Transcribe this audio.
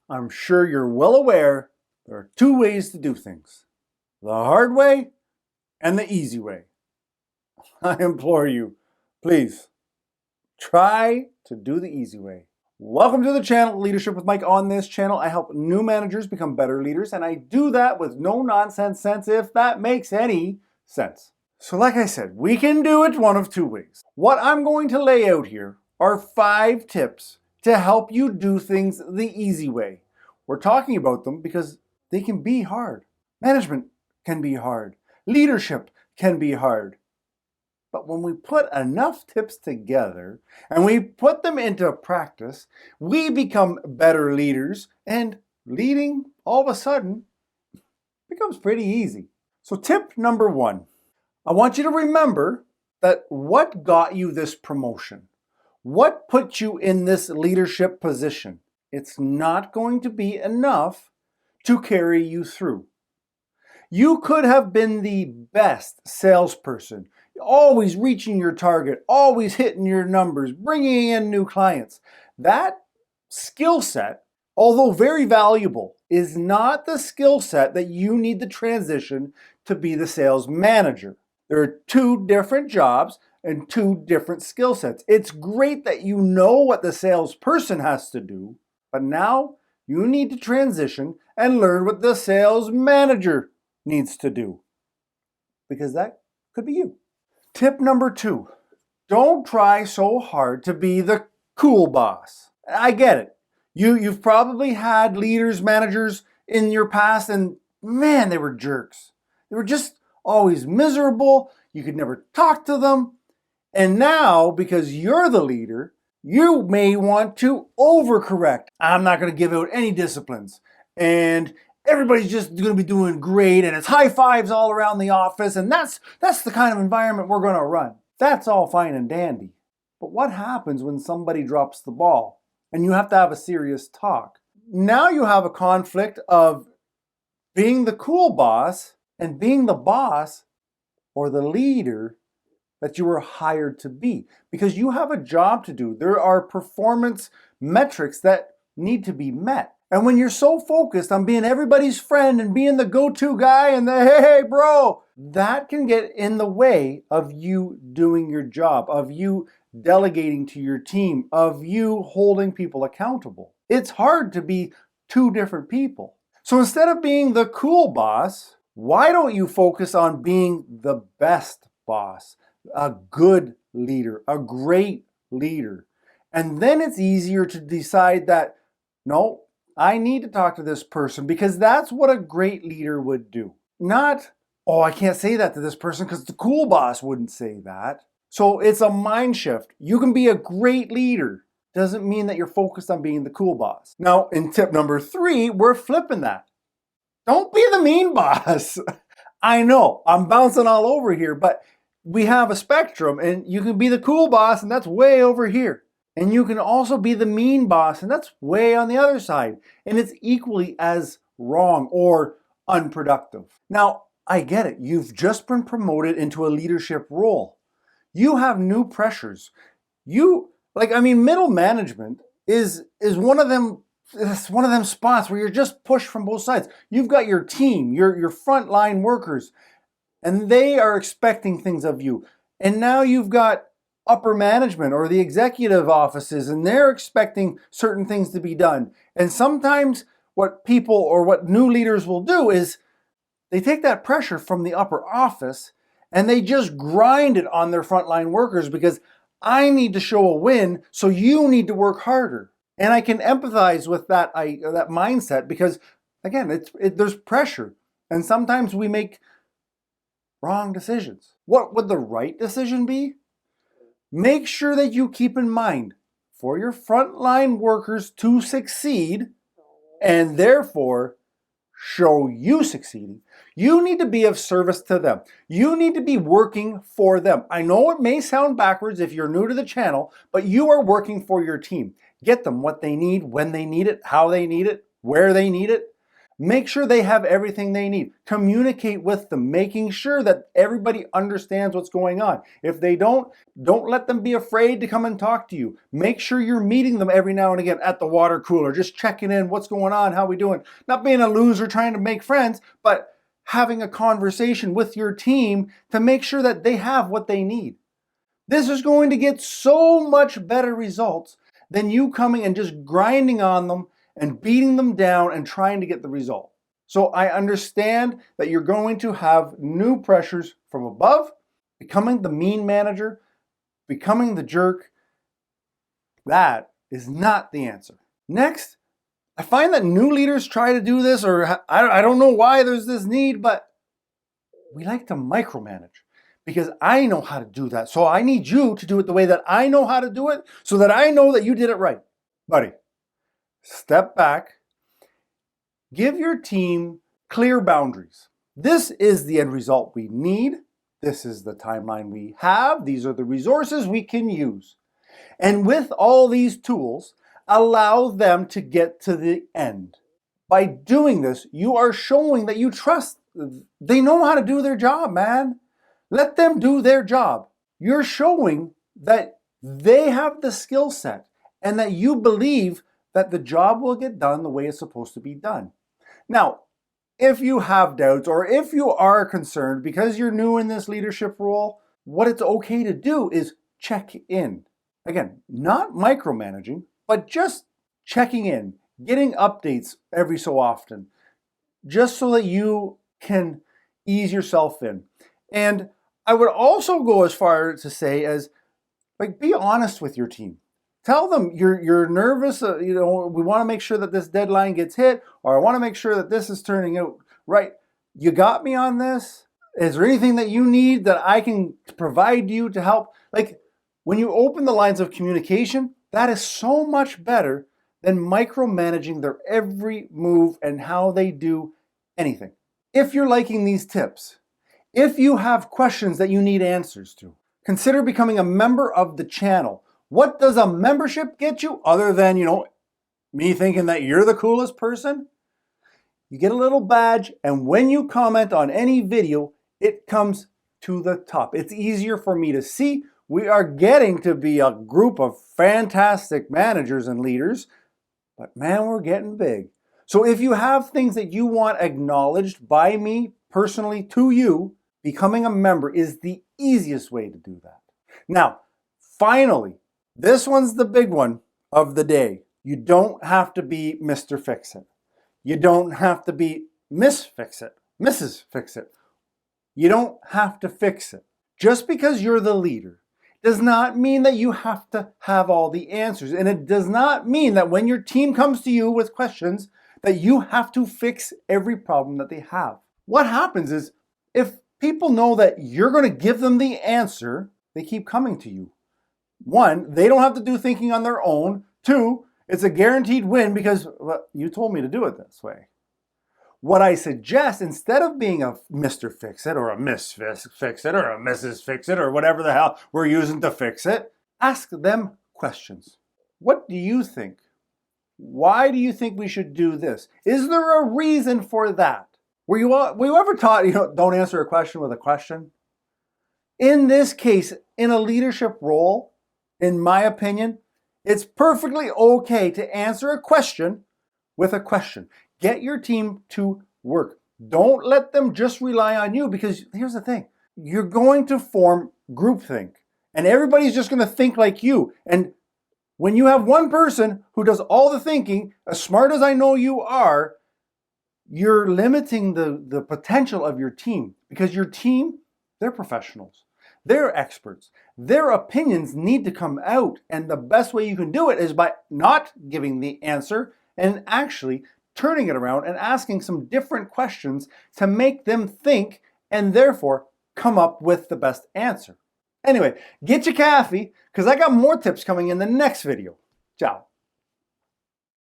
I'm sure you're well aware there are two ways to do things: the hard way and the easy way. I implore you, please try to do the easy way. Welcome to the channel, Leadership with Mike. On this channel, I help new managers become better leaders, and I do that with no nonsense sense, if that makes any sense. So like I said, we can do it one of two ways. What I'm going to lay out here are 5 tips to help you do things the easy way. We're talking about them because they can be hard. Management can be hard. Leadership can be hard. But when we put enough tips together and we put them into practice, we become better leaders, and leading all of a sudden becomes pretty easy. So tip number 1, I want you to remember that what got you this promotion? What put you in this leadership position? It's not going to be enough to carry you through. You could have been the best salesperson, always reaching your target, always hitting your numbers, bringing in new clients. That skill set, although very valuable, is not the skill set that you need to transition to be the sales manager. There are 2 different jobs and 2 different skill sets. It's great that you know what the salesperson has to do, but now you need to transition and learn what the sales manager needs to do, because that could be you. Tip number 2, don't try so hard to be the cool boss. I get it. You've probably had leaders, managers in your past, and man, they were jerks. They were just always miserable. You could never talk to them. And now, because you're the leader, you may want to overcorrect. I'm not going to give out any disciplines, and everybody's just going to be doing great, and it's high fives all around the office, and that's the kind of environment we're going to run. That's all fine and dandy. But what happens when somebody drops the ball and you have to have a serious talk? Now you have a conflict of being the cool boss and being the boss or the leader that you were hired to be, because you have a job to do. There are performance metrics that need to be met. And when you're so focused on being everybody's friend and being the go-to guy and the hey bro, that can get in the way of you doing your job, of you delegating to your team, of you holding people accountable. It's hard to be 2 different people. So instead of being the cool boss, why don't you focus on being the best boss, a good leader, a great leader? And then it's easier to decide that, no, I need to talk to this person, because that's what a great leader would do. Not, oh, I can't say that to this person because the cool boss wouldn't say that. So it's a mind shift. You can be a great leader. Doesn't mean that you're focused on being the cool boss. Now, in tip number 3, we're flipping that. Don't be the mean boss. I know, I'm bouncing all over here, but we have a spectrum, and you can be the cool boss, and that's way over here. And you can also be the mean boss, and that's way on the other side. And it's equally as wrong or unproductive. Now, I get it. You've just been promoted into a leadership role. You have new pressures. Middle management is one of them. It's one of them spots where you're just pushed from both sides. You've got your team, your frontline workers, and they are expecting things of you. And now you've got upper management or the executive offices, and they're expecting certain things to be done. And sometimes what people or what new leaders will do is they take that pressure from the upper office and they just grind it on their frontline workers, because I need to show a win, so you need to work harder. And I can empathize with that mindset, because again, there's pressure, and sometimes we make wrong decisions. What would the right decision be? Make sure that you keep in mind, for your frontline workers to succeed, and therefore show you succeeding, you need to be of service to them. You need to be working for them. I know it may sound backwards if you're new to the channel, but you are working for your team. Get them what they need, when they need it, how they need it, where they need it. Make sure they have everything they need. Communicate with them, making sure that everybody understands what's going on. If they don't let them be afraid to come and talk to you. Make sure you're meeting them every now and again at the water cooler, just checking in, what's going on, how we doing. Not being a loser trying to make friends, but having a conversation with your team to make sure that they have what they need. This is going to get so much better results than you coming and just grinding on them and beating them down and trying to get the result. So I understand that you're going to have new pressures from above, becoming the mean manager, becoming the jerk. That is not the answer. Next, I find that new leaders try to do this, or I don't know why there's this need, but we like to micromanage because I know how to do that. So I need you to do it the way that I know how to do it so that I know that you did it right. Buddy, step back. Give your team clear boundaries. This is the end result we need. This is the timeline we have. These are the resources we can use. And with all these tools, allow them to get to the end. By doing this, you are showing that you trust. They know how to do their job, man. Let them do their job. You're showing that they have the skill set and that you believe that the job will get done the way it's supposed to be done. Now, if you have doubts or if you are concerned because you're new in this leadership role, what it's okay to do is check in. Again, not micromanaging, but just checking in, getting updates every so often, just so that you can ease yourself in. And I would also go as far to say as, be honest with your team. Tell them you're nervous, we want to make sure that this deadline gets hit, or I want to make sure that this is turning out right. You got me on this? Is there anything that you need that I can provide you to help? When you open the lines of communication, that is so much better than micromanaging their every move and how they do anything. If you're liking these tips, if you have questions that you need answers to, consider becoming a member of the channel. What does a membership get you other than, me thinking that you're the coolest person? You get a little badge, and when you comment on any video, it comes to the top. It's easier for me to see. We are getting to be a group of fantastic managers and leaders, but man, we're getting big. So if you have things that you want acknowledged by me personally to you, becoming a member is the easiest way to do that. Now, finally, this one's the big one of the day. You don't have to be Mr. Fix-It. You don't have to be Miss Fix-It, Mrs. Fix-It. You don't have to fix it. Just because you're the leader does not mean that you have to have all the answers. And it does not mean that when your team comes to you with questions that you have to fix every problem that they have. What happens is if people know that you're going to give them the answer, they keep coming to you. One, they don't have to do thinking on their own. Two, it's a guaranteed win because you told me to do it this way. What I suggest, instead of being a Mr. Fix-It or a Miss Fix-It or a Mrs. Fix-It or whatever the hell we're using to fix it, ask them questions. What do you think? Why do you think we should do this? Is there a reason for that? Were you ever taught, don't answer a question with a question? In this case, in a leadership role, in my opinion, it's perfectly okay to answer a question with a question. Get your team to work. Don't let them just rely on you because here's the thing. You're going to form groupthink and everybody's just going to think like you. And when you have one person who does all the thinking, as smart as I know you are, you're limiting the potential of your team because your team, they're professionals. They're experts. Their opinions need to come out. And the best way you can do it is by not giving the answer and actually turning it around and asking some different questions to make them think and therefore come up with the best answer. Anyway, get your coffee because I got more tips coming in the next video. Ciao.